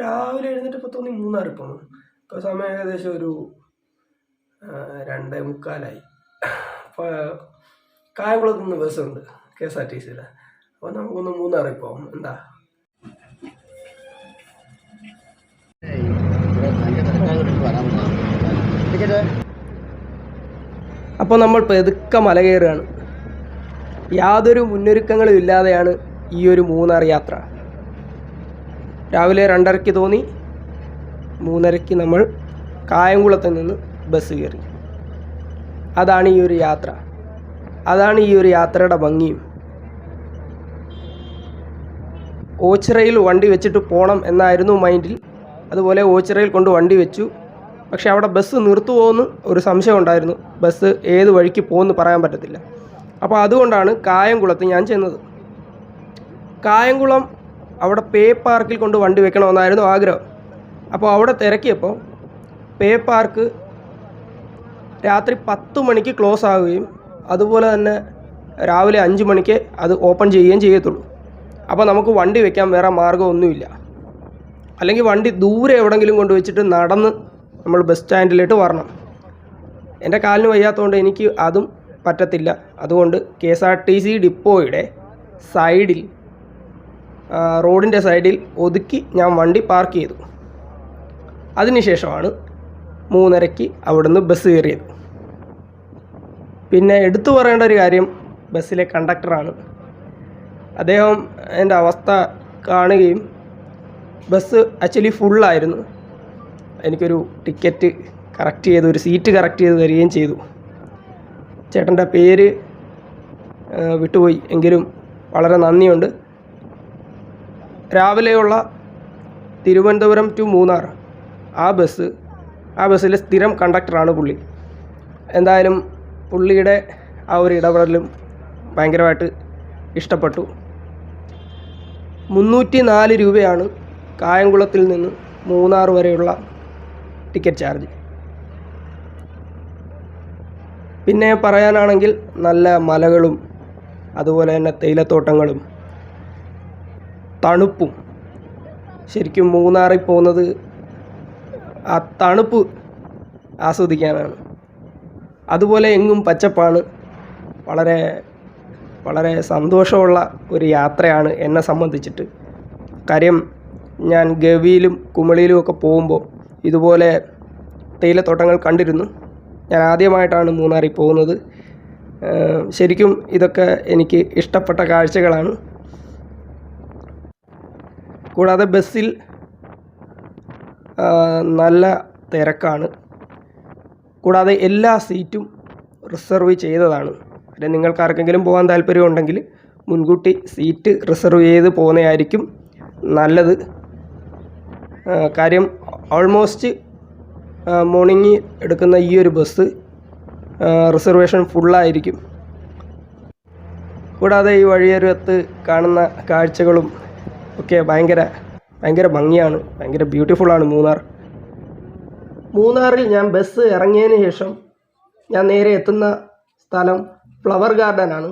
രാവിലെ എഴുന്നേറ്റപ്പോൾ തോന്നി മൂന്നാറിൽ പോകണം. ഇപ്പോൾ സമയം ഏകദേശം ഒരു 2:45. അപ്പോൾ കായംകുളത്ത് നിന്ന് ബസ്സുണ്ട് KSRTCയിൽ. അപ്പോൾ നമുക്കൊന്ന് മൂന്നാറിൽ പോകാം. എന്താ? അപ്പോൾ നമ്മൾ പെതുക്കെ മല കയറുകയാണ്. യാതൊരു മുന്നൊരുക്കങ്ങളും ഇല്ലാതെയാണ് ഈ ഒരു മൂന്നാർ യാത്ര. രാവിലെ 2:30 തോന്നി, 3:30 നമ്മൾ കായംകുളത്ത് നിന്ന് ബസ് കയറി. അതാണ് ഈ ഒരു യാത്ര, അതാണ് ഈ ഒരു യാത്രയുടെ ഭംഗിയും. ഓച്ചിറയിൽ വണ്ടി വെച്ചിട്ട് പോകണം എന്നായിരുന്നു മൈൻഡിൽ. അതുപോലെ ഓച്ചിറയിൽ കൊണ്ട് വണ്ടി വെച്ചു. പക്ഷേ അവിടെ ബസ് നിർത്തുമോയെന്ന് ഒരു സംശയം ഉണ്ടായിരുന്നു. ബസ് ഏത് വഴിക്ക് പോകുമെന്ന് പറയാൻ പറ്റത്തില്ല. അപ്പോൾ അതുകൊണ്ടാണ് കായംകുളത്ത് ഞാൻ ചെന്നത്. കായംകുളം അവിടെ പേ പാർക്കിൽ കൊണ്ട് വണ്ടി വെക്കണമെന്നായിരുന്നു ആഗ്രഹം. അപ്പോൾ അവിടെ തിരക്കിയപ്പോൾ പേ പാർക്ക് രാത്രി 10 മണിക്ക് ക്ലോസ് ആവുകയും അതുപോലെ തന്നെ രാവിലെ 5 മണിക്ക് അത് ഓപ്പൺ ചെയ്യുകയും ചെയ്യത്തുള്ളൂ. അപ്പോൾ നമുക്ക് വണ്ടി വെക്കാൻ വേറെ മാർഗ്ഗമൊന്നുമില്ല. അല്ലെങ്കിൽ വണ്ടി ദൂരെ എവിടെയെങ്കിലും കൊണ്ട് വെച്ചിട്ട് നടന്ന് നമ്മൾ ബസ് സ്റ്റാൻഡിലോട്ട് വരണം. എൻ്റെ കാലിന് വയ്യാത്തതുകൊണ്ട് എനിക്ക് അതും പറ്റത്തില്ല. അതുകൊണ്ട് KSRTC ഡിപ്പോയുടെ സൈഡിൽ, റോഡിൻ്റെ സൈഡിൽ ഒതുക്കി ഞാൻ വണ്ടി പാർക്ക് ചെയ്തു. അതിനുശേഷമാണ് 3:30 അവിടുന്ന് ബസ് കയറിയത്. പിന്നെ എടുത്തു പറയേണ്ട ഒരു കാര്യം ബസ്സിലെ കണ്ടക്ടറാണ്. അദ്ദേഹം എൻ്റെ അവസ്ഥ കാണുകയും ബസ് ആക്ച്വലി ഫുള്ളായിരുന്നു. എനിക്കൊരു ടിക്കറ്റ് കറക്റ്റ് ചെയ്ത്, ഒരു സീറ്റ് കറക്റ്റ് ചെയ്ത് തരികയും ചെയ്തു. ചേട്ടൻ്റെ പേര് വിട്ടുപോയി, എങ്കിലും വളരെ നന്ദിയുണ്ട്. രാവിലെയുള്ള തിരുവനന്തപുരം ടു മൂന്നാർ ആ ബസ്സിലെ സ്ഥിരം കണ്ടക്ടറാണ് പുള്ളി. എന്തായാലും പുള്ളിയുടെ ആ ഒരു ഇടപെടലും ഭയങ്കരമായിട്ട് ഇഷ്ടപ്പെട്ടു. 304 രൂപയാണ് കായംകുളത്തിൽ നിന്ന് മൂന്നാർ വരെയുള്ള ടിക്കറ്റ് ചാർജ്. പിന്നെ പറയാനാണെങ്കിൽ നല്ല മലകളും അതുപോലെ തന്നെ തേയിലത്തോട്ടങ്ങളും തണുപ്പും. ശരിക്കും മൂന്നാറിൽ പോകുന്നത് ആ തണുപ്പ് ആസ്വദിക്കാനാണ്. അതുപോലെ എങ്ങും പച്ചപ്പാണ്. വളരെ വളരെ സന്തോഷമുള്ള ഒരു യാത്രയാണ് എന്നെ സംബന്ധിച്ചിട്ട്. കാര്യം ഞാൻ ഗവിയിലും കുമളിയിലും ഒക്കെ പോകുമ്പോൾ ഇതുപോലെ തേയിലത്തോട്ടങ്ങൾ കണ്ടിരുന്നു. ഞാൻ ആദ്യമായിട്ടാണ് മൂന്നാറിൽ പോകുന്നത്. ശരിക്കും ഇതൊക്കെ എനിക്ക് ഇഷ്ടപ്പെട്ട കാഴ്ചകളാണ്. കൂടാതെ ബസ്സിൽ നല്ല തിരക്കാണ്. കൂടാതെ എല്ലാ സീറ്റും റിസർവ് ചെയ്തതാണ്. പിന്നെ നിങ്ങൾക്കാർക്കെങ്കിലും പോകാൻ താല്പര്യമുണ്ടെങ്കിൽ മുൻകൂട്ടി സീറ്റ് റിസർവ് ചെയ്ത് പോകുന്നതായിരിക്കും നല്ലത്. കാര്യം ഓൾമോസ്റ്റ് മോർണിംഗ് എടുക്കുന്ന ഈ ഒരു ബസ് റിസർവേഷൻ ഫുള്ളായിരിക്കും. കൂടാതെ ഈ വഴിയരികത്ത് കാണുന്ന കാഴ്ചകളും ഒക്കെ ഭയങ്കര ഭംഗിയാണ്, ഭയങ്കര ബ്യൂട്ടിഫുള്ളാണ് മൂന്നാറിൽ ഞാൻ ബസ് ഇറങ്ങിയതിന് ശേഷം ഞാൻ നേരെ എത്തുന്ന സ്ഥലം ഫ്ലവർ ഗാർഡനാണ്,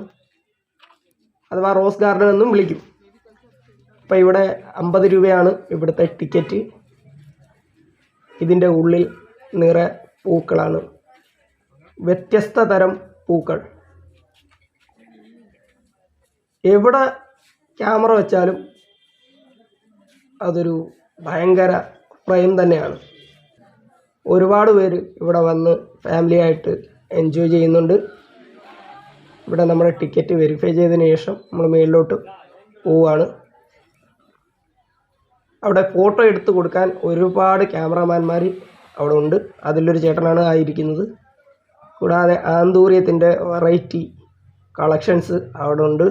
അഥവാ റോസ് ഗാർഡൻ എന്നും വിളിക്കും. അപ്പോൾ ഇവിടെ 50 രൂപയാണ് ഇവിടുത്തെ ടിക്കറ്റ്. ഇതിൻ്റെ ഉള്ളിൽ നിറയെ പൂക്കളാണ്, വ്യത്യസ്ത തരം പൂക്കൾ. എവിടെ ക്യാമറ വെച്ചാലും അതൊരു ഭയങ്കര ഫ്രെയിം തന്നെയാണ്. ഒരുപാട് പേര് ഇവിടെ വന്ന് ഫാമിലിയായിട്ട് എൻജോയ് ചെയ്യുന്നുണ്ട്. ഇവിടെ നമ്മുടെ ടിക്കറ്റ് വെരിഫൈ ചെയ്തതിന് ശേഷം നമ്മൾ മേളിലോട്ട് പോവുകയാണ്. അവിടെ ഫോട്ടോ എടുത്ത് കൊടുക്കാൻ ഒരുപാട് ക്യാമറാമാൻമാർ അവിടെ ഉണ്ട്. അതിലൊരു ചേട്ടനാണ് ആയിരിക്കുന്നത്. കൂടാതെ ആന്തൂര്യത്തിൻ്റെ വെറൈറ്റി കളക്ഷൻസ് അവിടെ ഉണ്ട്.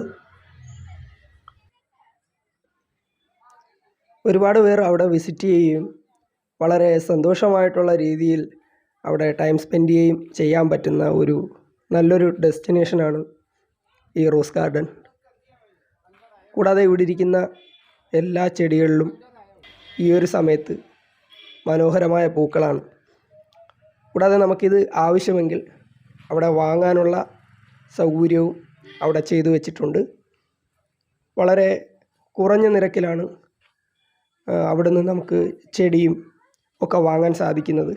ഒരുപാട് പേർ അവിടെ വിസിറ്റ് ചെയ്യുകയും വളരെ സന്തോഷമായിട്ടുള്ള രീതിയിൽ അവിടെ ടൈം സ്പെൻഡ് ചെയ്യുകയും ചെയ്യാൻ പറ്റുന്ന ഒരു നല്ലൊരു ഡെസ്റ്റിനേഷനാണ് ഈ റോസ് ഗാർഡൻ. കൂടാതെ ഇവിടെ ഇരിക്കുന്ന എല്ലാ ചെടികളിലും ഈ ഒരു സമയത്ത് മനോഹരമായ പൂക്കളാണ്. കൂടാതെ നമുക്കിത് ആവശ്യമെങ്കിൽ അവിടെ വാങ്ങാനുള്ള സൗകര്യവും അവിടെ ചെയ്തു വെച്ചിട്ടുണ്ട്. വളരെ കുറഞ്ഞ നിരക്കിലാണ് അവിടെ നിന്ന് നമുക്ക് ചെടിയും ഒക്കെ വാങ്ങാൻ സാധിക്കുന്നത്.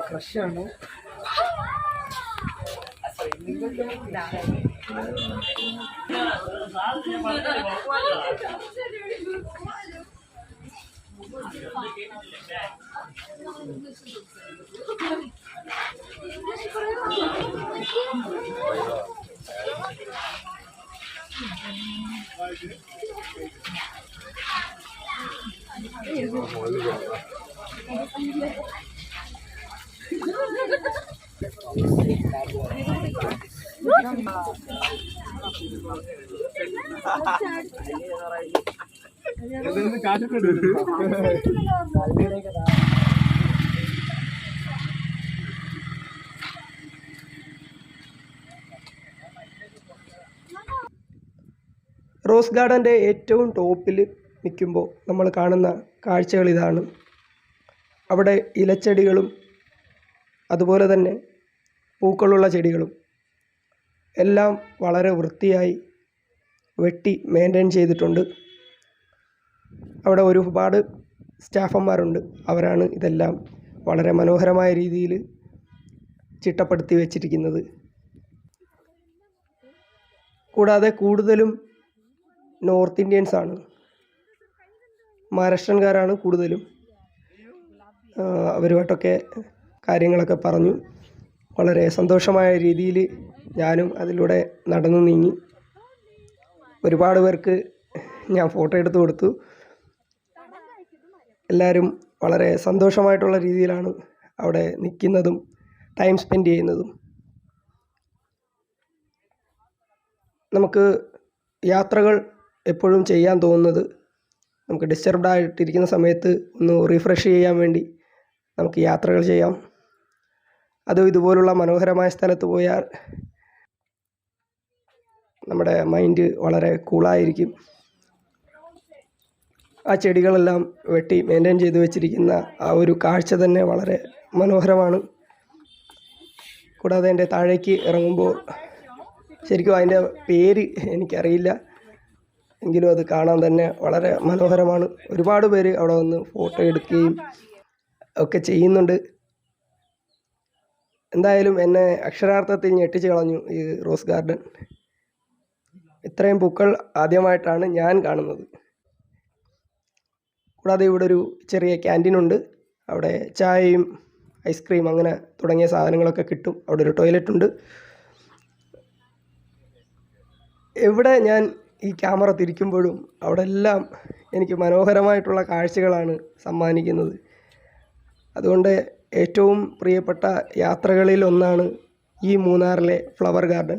ക്രഷാണ്. റോസ് ഗാർഡൻ്റെ ഏറ്റവും ടോപ്പിൽ നിൽക്കുമ്പോൾ നമ്മൾ കാണുന്ന കാഴ്ചകൾ ഇതാണ്. അവിടെ ഇലച്ചെടികളും അതുപോലെ തന്നെ പൂക്കളുള്ള ചെടികളും എല്ലാം വളരെ വൃത്തിയായി വെട്ടി മെയിൻറ്റെയിൻ ചെയ്തിട്ടുണ്ട്. അവിടെ ഒരുപാട് സ്റ്റാഫന്മാരുണ്ട്. അവരാണ് ഇതെല്ലാം വളരെ മനോഹരമായ രീതിയിൽ ചിട്ടപ്പെടുത്തി വെച്ചിരിക്കുന്നത്. കൂടാതെ കൂടുതലും നോർത്ത് ഇന്ത്യൻസാണ്, മഹാരാഷ്ട്രൻകാരാണ് കൂടുതലും. അവരുമായിട്ടൊക്കെ കാര്യങ്ങളൊക്കെ പറഞ്ഞു. വളരെ സന്തോഷമായ രീതിയിൽ ഞാനും അതിലൂടെ നടന്നു നീങ്ങി. ഒരുപാട് പേർക്ക് ഞാൻ ഫോട്ടോ എടുത്തു കൊടുത്തു. എല്ലാവരും വളരെ സന്തോഷമായിട്ടുള്ള രീതിയിലാണ് അവിടെ നിൽക്കുന്നതും ടൈം സ്പെൻഡ് ചെയ്യുന്നതും. നമുക്ക് യാത്രകൾ എപ്പോഴും ചെയ്യാൻ തോന്നുന്നത്, നമുക്ക് ഡിസ്റ്റർബ്ഡ് ആയിട്ടിരിക്കുന്ന സമയത്ത് ഒന്ന് റീഫ്രഷ് ചെയ്യാൻ വേണ്ടി നമുക്ക് യാത്രകൾ ചെയ്യാം. അതും ഇതുപോലുള്ള മനോഹരമായ സ്ഥലത്ത് പോയാൽ നമ്മുടെ മൈൻഡ് വളരെ കൂളായിരിക്കും. ആ ചെടികളെല്ലാം വെട്ടി മെയിൻറ്റെയിൻ ചെയ്ത് വെച്ചിരിക്കുന്ന ആ ഒരു കാഴ്ച തന്നെ വളരെ മനോഹരമാണ്. കൂടാതെ എൻ്റെ താഴേക്ക് ഇറങ്ങുമ്പോൾ, ശരിക്കും അതിൻ്റെ പേര് എനിക്കറിയില്ല, എങ്കിലും അത് കാണാൻ തന്നെ വളരെ മനോഹരമാണ്. ഒരുപാട് പേര് അവിടെ വന്ന് ഫോട്ടോ എടുക്കുകയും ഒക്കെ ചെയ്യുന്നുണ്ട്. എന്തായാലും എന്നെ അക്ഷരാർത്ഥത്തിൽ ഞെട്ടിച്ച് കളഞ്ഞു ഈ റോസ് ഗാർഡൻ. ഇത്രയും പൂക്കൾ ആദ്യമായിട്ടാണ് ഞാൻ കാണുന്നത്. കൂടാതെ ഇവിടെ ഒരു ചെറിയ ക്യാൻറ്റീനുണ്ട്. അവിടെ ചായയും ഐസ്ക്രീം അങ്ങനെ തുടങ്ങിയ സാധനങ്ങളൊക്കെ കിട്ടും. അവിടെ ഒരു ടോയ്ലറ്റ് ഉണ്ട്. എവിടെ ഞാൻ ഈ ക്യാമറ തിരിക്കുമ്പോഴും അവിടെ എല്ലാം എനിക്ക് മനോഹരമായിട്ടുള്ള കാഴ്ചകളാണ് സമ്മാനിക്കുന്നത്. അതുകൊണ്ട് ഏറ്റവും പ്രിയപ്പെട്ട യാത്രകളിൽ ഒന്നാണ് ഈ മൂന്നാറിലെ ഫ്ലവർ ഗാർഡൻ.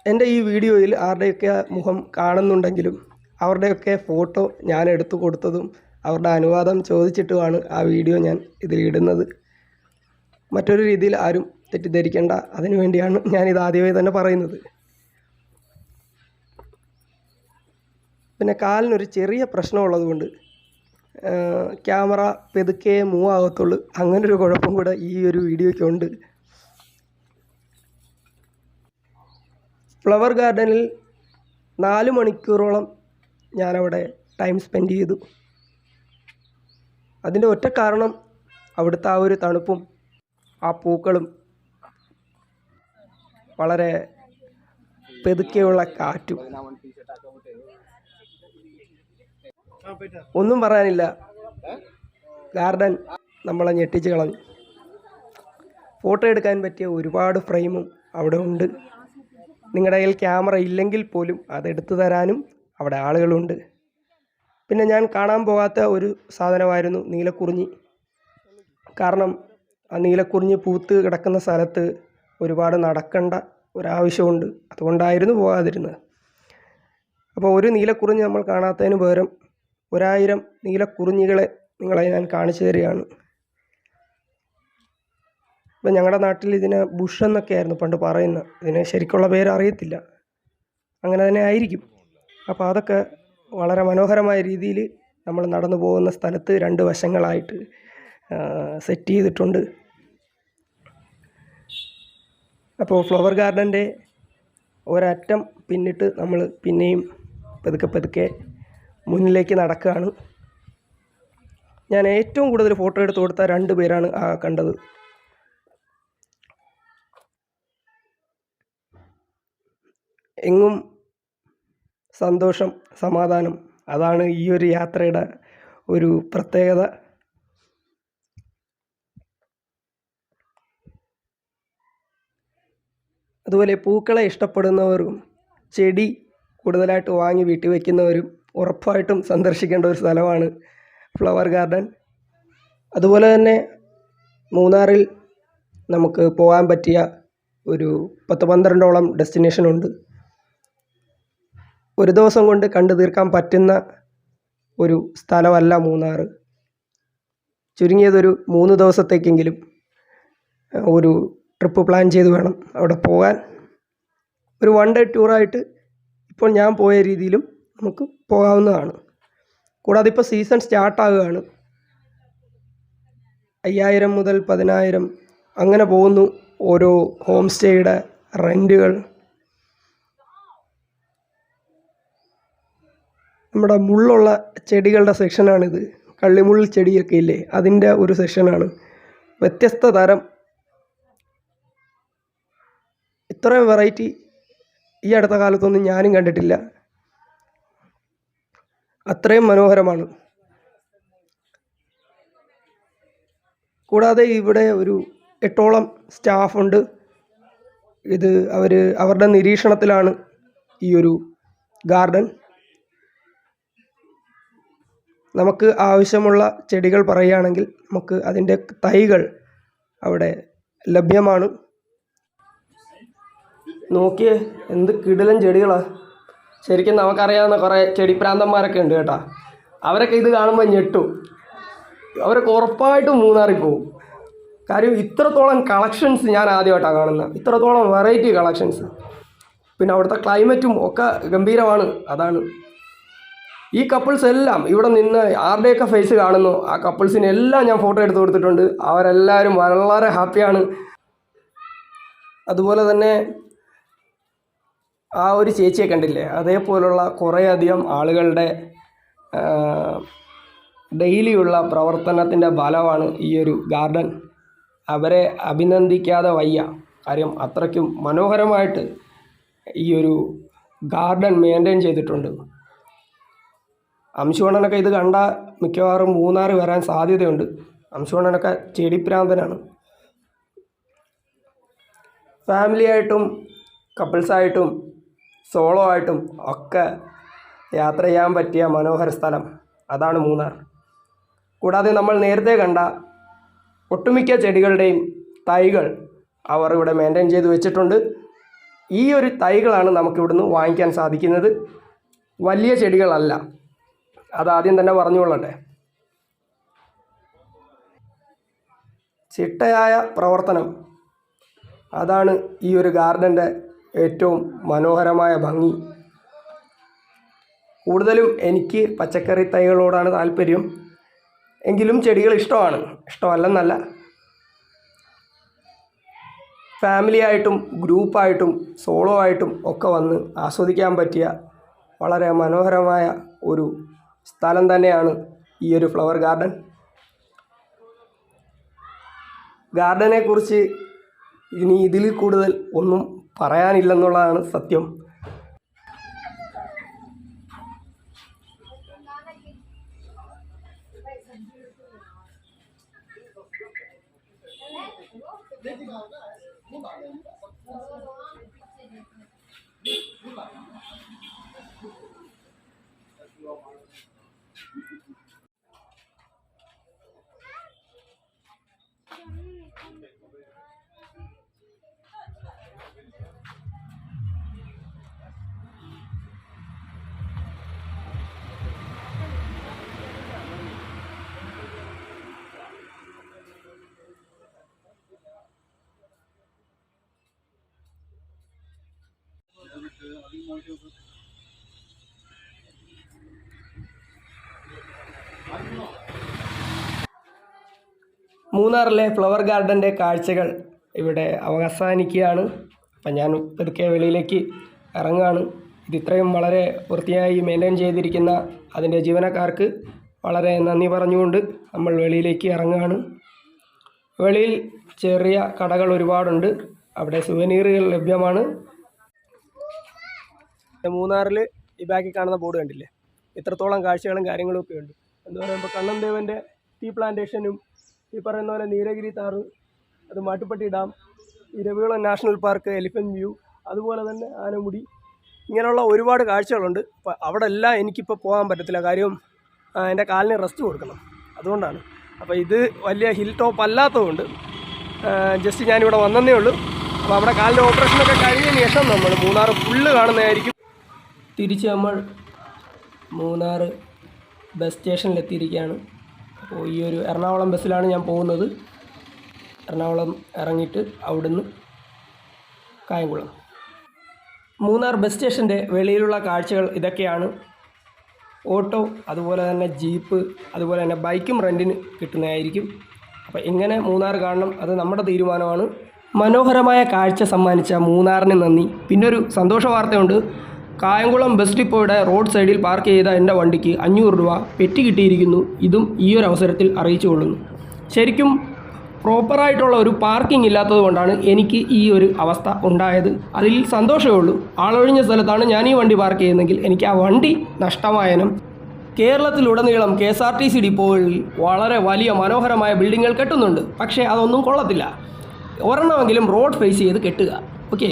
എൻ്റെ ഈ വീഡിയോയിൽ ആരുടെയൊക്കെ മുഖം കാണുന്നുണ്ടെങ്കിലും അവരുടെയൊക്കെ ഫോട്ടോ ഞാൻ എടുത്തു കൊടുത്തതും അവരുടെ അനുവാദം ചോദിച്ചിട്ടുമാണ് ആ വീഡിയോ ഞാൻ ഇതിലിടുന്നത്. മറ്റൊരു രീതിയിൽ ആരും തെറ്റിദ്ധരിക്കേണ്ട, അതിനു വേണ്ടിയാണ് ഞാനിത് ആദ്യമേ തന്നെ പറയുന്നത്. പിന്നെ കാലിനൊരു ചെറിയ പ്രശ്നമുള്ളതുകൊണ്ട് ക്യാമറ പെതുക്കെ മൂവ് ആകത്തുള്ളൂ. അങ്ങനൊരു കുഴപ്പം കൂടെ ഈ ഒരു വീഡിയോയ്ക്കുണ്ട്. ഫ്ലവർ ഗാർഡനിൽ 4 മണിക്കൂറോളം ഞാനവിടെ ടൈം സ്പെൻഡ് ചെയ്തു. അതിൻ്റെ ഒറ്റ കാരണം അവിടുത്തെ ആ ഒരു തണുപ്പും ആ പൂക്കളും വളരെ പെതുക്കെയുള്ള കാറ്റും. ഒന്നും പറയാനില്ല, ഗാർഡൻ നമ്മളെ ഞെട്ടിച്ച് കളഞ്ഞു. ഫോട്ടോ എടുക്കാൻ പറ്റിയ ഒരുപാട് ഫ്രെയിമും അവിടെ ഉണ്ട്. നിങ്ങളുടെ കയ്യിൽ ക്യാമറ ഇല്ലെങ്കിൽ പോലും അതെടുത്തു തരാനും അവിടെ ആളുകളുണ്ട്. പിന്നെ ഞാൻ കാണാൻ പോകാത്ത ഒരു സാധനമായിരുന്നു നീലക്കുറിഞ്ഞി. കാരണം ആ നീലക്കുറിഞ്ഞി പൂത്ത് കിടക്കുന്ന സ്ഥലത്ത് ഒരുപാട് നടക്കേണ്ട ഒരാവശ്യമുണ്ട്. അതുകൊണ്ടായിരുന്നു പോകാതിരുന്നത്. അപ്പോൾ ഒരു നീലക്കുറിഞ്ഞി നമ്മൾ കാണാത്തതിന് പകരം 1000 നീലക്കുറിഞ്ഞികളെ നിങ്ങളെ ഞാൻ കാണിച്ചു തരികയാണ്. ഇപ്പം ഞങ്ങളുടെ നാട്ടിൽ ഇതിനെ ബുഷ് എന്നൊക്കെയായിരുന്നു പണ്ട് പറയുന്നത്. ഇതിന് ശരിക്കുള്ള പേര് അറിയത്തില്ല, അങ്ങനെ തന്നെ ആയിരിക്കും. അപ്പോൾ അതൊക്കെ വളരെ മനോഹരമായ രീതിയിൽ നമ്മൾ നടന്നു പോകുന്ന സ്ഥലത്ത് 2 വശങ്ങളായിട്ട് സെറ്റ് ചെയ്തിട്ടുണ്ട്. അപ്പോൾ ഫ്ലവർ ഗാർഡൻ്റെ ഒരറ്റം പിന്നിട്ട് നമ്മൾ പിന്നെയും പതുക്കെ മുന്നിലേക്ക് നടക്കുകയാണ്. ഞാൻ ഏറ്റവും കൂടുതൽ ഫോട്ടോ എടുത്ത് കൊടുത്ത 2 പേരാണ് ആ കണ്ടത്. എങ്ങും സന്തോഷം, സമാധാനം, അതാണ് ഈ ഒരു യാത്രയുടെ ഒരു പ്രത്യേകത. അതുപോലെ പൂക്കളെ ഇഷ്ടപ്പെടുന്നവരും ചെടി കൂടുതലായിട്ട് വാങ്ങി വീട്ടിൽ വയ്ക്കുന്നവരും ഉറപ്പായിട്ടും സന്ദർശിക്കേണ്ട ഒരു സ്ഥലമാണ് ഫ്ലവർ ഗാർഡൻ. അതുപോലെ തന്നെ മൂന്നാറിൽ നമുക്ക് പോകാൻ പറ്റിയ ഒരു 10-12ഓളം ഡെസ്റ്റിനേഷനുണ്ട്. ഒരു ദിവസം കൊണ്ട് കണ്ടു തീർക്കാൻ പറ്റുന്ന ഒരു സ്ഥലമല്ല മൂന്നാർ. ചുരുങ്ങിയതൊരു 3 ദിവസത്തേക്കെങ്കിലും ഒരു ട്രിപ്പ് പ്ലാൻ ചെയ്ത് വേണം അവിടെ പോകാൻ. ഒരു 1 ഡേ ടൂറായിട്ട് ഇപ്പോൾ ഞാൻ പോയ രീതിയിലും നമുക്ക് പോകാവുന്നതാണ്. കൂടാതെ ഇപ്പോൾ സീസൺ സ്റ്റാർട്ടാകുകയാണ്. 5000 മുതൽ 10000 അങ്ങനെ പോകുന്നു ഓരോ ഹോം സ്റ്റേയുടെ റെൻറ്റുകൾ. നമ്മുടെ മുള്ളുള്ള ചെടികളുടെ സെക്ഷനാണിത്. കള്ളിമുൾ ചെടിയൊക്കെ ഇല്ലേ, അതിൻ്റെ ഒരു സെക്ഷനാണ്. വ്യത്യസ്ത തരം, ഇത്രയും വെറൈറ്റി ഈ അടുത്ത കാലത്തൊന്നും ഞാനും കണ്ടിട്ടില്ല. അത്രയും മനോഹരമാണ്. കൂടാതെ ഇവിടെ ഒരു 8ഓളം സ്റ്റാഫുണ്ട്. ഇത് അവരുടെ നിരീക്ഷണത്തിലാണ് ഈ ഒരു ഗാർഡൻ. നമുക്ക് ആവശ്യമുള്ള ചെടികൾ പറയുകയാണെങ്കിൽ നമുക്ക് അതിൻ്റെ തൈകൾ അവിടെ ലഭ്യമാണ്. നോക്കിയേ, എന്ത് കിടിലൻ ചെടികളാണ്. ശരിക്കും നമുക്കറിയാവുന്ന കുറേ ചെടിപ്രാന്തന്മാരൊക്കെ ഉണ്ട് കേട്ടോ. അവരൊക്കെ ഇത് കാണുമ്പോൾ ഞെട്ടും. അവരൊക്കെ ഉറപ്പായിട്ടും മൂന്നാറിൽ പോകും. കാര്യം ഇത്രത്തോളം കളക്ഷൻസ് ഞാൻ ആദ്യമായിട്ടാണ് കാണുന്നത്. ഇത്രത്തോളം വെറൈറ്റി കളക്ഷൻസ്. പിന്നെ അവിടുത്തെ ക്ലൈമറ്റും ഒക്കെ ഗംഭീരമാണ്. അതാണ് ഈ കപ്പിൾസ് എല്ലാം ഇവിടെ നിന്ന് ആരുടെയൊക്കെ ഫേസ് കാണുന്നു ആ കപ്പിൾസിനെല്ലാം ഞാൻ ഫോട്ടോ എടുത്ത് കൊടുത്തിട്ടുണ്ട്. അവരെല്ലാവരും വളരെ ഹാപ്പിയാണ്. അതുപോലെ തന്നെ ആ ഒരു ചേച്ചിയെ കണ്ടില്ലേ, അതേപോലുള്ള കുറേയധികം ആളുകളുടെ ഡെയിലിയുള്ള പ്രവർത്തനത്തിൻ്റെ ഫലമാണ് ഈ ഒരു ഗാർഡൻ. അവരെ അഭിനന്ദിക്കാതെ വയ്യ. കാര്യം അത്രയ്ക്കും മനോഹരമായിട്ട് ഈ ഒരു ഗാർഡൻ മെയിൻറ്റെയിൻ ചെയ്തിട്ടുണ്ട്. അംശുവണ്ണനൊക്കെ ഇത് കണ്ട മിക്കവാറും മൂന്നാർ വരാൻ സാധ്യതയുണ്ട്. അംശുവണ്ണനൊക്കെ ചെടിപ്രാന്തനാണ്. ഫാമിലി ആയിട്ടും കപ്പിൾസായിട്ടും സോളോ ആയിട്ടും ഒക്കെ യാത്ര ചെയ്യാൻ പറ്റിയ മനോഹര സ്ഥലം അതാണ് മൂന്നാർ. കൂടാതെ നമ്മൾ നേരത്തെ കണ്ട ഒട്ടുമിക്ക ചെടികളുടെയും തൈകൾ അവർ ഇവിടെ മെയിൻറ്റെയിൻ ചെയ്ത് വെച്ചിട്ടുണ്ട്. ഈ ഒരു തൈകളാണ് നമുക്കിവിടുന്ന് വാങ്ങിക്കാൻ സാധിക്കുന്നത്, വലിയ ചെടികളല്ല. അതാദ്യം തന്നെ പറഞ്ഞുകൊള്ളട്ടെ. ചിട്ടയായ പ്രവർത്തനം, അതാണ് ഈ ഒരു ഗാർഡൻ്റെ ഏറ്റവും മനോഹരമായ ഭംഗി. കൂടുതലും എനിക്ക് പച്ചക്കറി തൈകളോടാണ് താല്പര്യം. എങ്കിലും ചെടികൾ ഇഷ്ടമാണ്, ഇഷ്ടമല്ലെന്നല്ല. ഫാമിലി ആയിട്ടും ഗ്രൂപ്പായിട്ടും സോളോ ആയിട്ടും ഒക്കെ വന്ന് ആസ്വദിക്കാൻ പറ്റിയ വളരെ മനോഹരമായ ഒരു സ്ഥലം തന്നെയാണ് ഈ ഒരു ഫ്ലവർ ഗാർഡൻ. ഗാർഡനെക്കുറിച്ച് ഇനി ഇതിൽ കൂടുതൽ ഒന്നും പറയാനില്ലെന്നുള്ളതാണ് സത്യം. മൂന്നാറിലെ ഫ്ലവർ ഗാർഡൻ്റെ കാഴ്ചകൾ ഇവിടെ അവസാനിക്കുകയാണ്. അപ്പം ഞാൻ പതുക്കെ വെളിയിലേക്ക് ഇറങ്ങുകയാണ്. ഇത് ഇത്രയും വളരെ വൃത്തിയായി മെയിൻറ്റെയിൻ ചെയ്തിരിക്കുന്ന അതിൻ്റെ ജീവനക്കാർക്ക് വളരെ നന്ദി പറഞ്ഞുകൊണ്ട് നമ്മൾ വെളിയിലേക്ക് ഇറങ്ങുകയാണ്. വെളിയിൽ ചെറിയ കടകൾ ഒരുപാടുണ്ട്, അവിടെ സുവനീറുകൾ ലഭ്യമാണ്. മൂന്നാറിൽ ഈ ബാക്കിൽ കാണുന്ന ബോർഡ് കണ്ടില്ലേ, ഇത്രത്തോളം കാഴ്ചകളും കാര്യങ്ങളും ഒക്കെ ഉണ്ട്. എന്താ പറയുമ്പോൾ കണ്ണൻ ദേവൻ്റെ ടീ പ്ലാന്റേഷനും ഈ പറയുന്ന പോലെ നീലഗിരി താറ്, അത് Mattupetty dam, Eravikulam national park, elephant view, അതുപോലെ തന്നെ ആനമുടി, ഇങ്ങനെയുള്ള ഒരുപാട് കാഴ്ചകളുണ്ട്. അപ്പോൾ അവിടെ എല്ലാം എനിക്കിപ്പോൾ പോകാൻ പറ്റത്തില്ല, കാര്യം എൻ്റെ കാലിന് റെസ്റ്റ് കൊടുക്കണം, അതുകൊണ്ടാണ്. അപ്പോൾ ഇത് വലിയ ഹിൽ ടോപ്പ് അല്ലാത്തതുകൊണ്ട് ജസ്റ്റ് ഞാനിവിടെ വന്നതേ ഉള്ളൂ. അപ്പോൾ അവിടെ കാലിൻ്റെ ഓപ്പറേഷനൊക്കെ കഴിഞ്ഞതിന് ശേഷം നമ്മൾ മൂന്നാർ ഫുള്ള് കാണുന്നതായിരിക്കും. തിരിച്ച് നമ്മൾ മൂന്നാർ ബസ് സ്റ്റേഷനിലെത്തിയിരിക്കുകയാണ്. അപ്പോൾ ഈ ഒരു എറണാകുളം ബസ്സിലാണ് ഞാൻ പോകുന്നത്. എറണാകുളം ഇറങ്ങിയിട്ട് അവിടുന്ന് കായംകുളം. മൂന്നാർ ബസ് സ്റ്റേഷൻ്റെ വെളിയിലുള്ള കാഴ്ചകൾ ഇതൊക്കെയാണ്. ഓട്ടോ, അതുപോലെ തന്നെ ജീപ്പ്, അതുപോലെ തന്നെ ബൈക്കും റെൻറ്റിന് കിട്ടുന്നതായിരിക്കും. അപ്പോൾ ഇങ്ങനെ മൂന്നാർ കാണണം, അത് നമ്മുടെ തീരുമാനമാണ്. മനോഹരമായ കാഴ്ച സമ്മാനിച്ച മൂന്നാറിന് നന്ദി. പിന്നൊരു സന്തോഷ വാർത്തയുണ്ട്. കായംകുളം ബസ് ഡിപ്പോയുടെ റോഡ് സൈഡിൽ പാർക്ക് ചെയ്ത എൻ്റെ വണ്ടിക്ക് 500 രൂപ പെറ്റി കിട്ടിയിരിക്കുന്നു. ഇതും ഈ ഒരു അവസരത്തിൽ അറിയിച്ചു കൊള്ളുന്നു. ശരിക്കും പ്രോപ്പറായിട്ടുള്ള ഒരു പാർക്കിംഗ് ഇല്ലാത്തത് കൊണ്ടാണ് എനിക്ക് ഈ ഒരു അവസ്ഥ ഉണ്ടായത്. അതിൽ സന്തോഷമേ ഉള്ളൂ. ആളൊഴിഞ്ഞ സ്ഥലത്താണ് ഞാൻ ഈ വണ്ടി പാർക്ക് ചെയ്യുന്നതെങ്കിൽ എനിക്ക് ആ വണ്ടി നഷ്ടമായനും. കേരളത്തിലുടനീളം KSRTC ഡിപ്പോകളിൽ വളരെ വലിയ മനോഹരമായ ബിൽഡിങ്ങുകൾ കെട്ടുന്നുണ്ട്, പക്ഷേ അതൊന്നും കൊള്ളത്തില്ല. ഒരെണ്ണമെങ്കിലും റോഡ് ഫേസ് ചെയ്ത് കെട്ടുക. ഓക്കെ.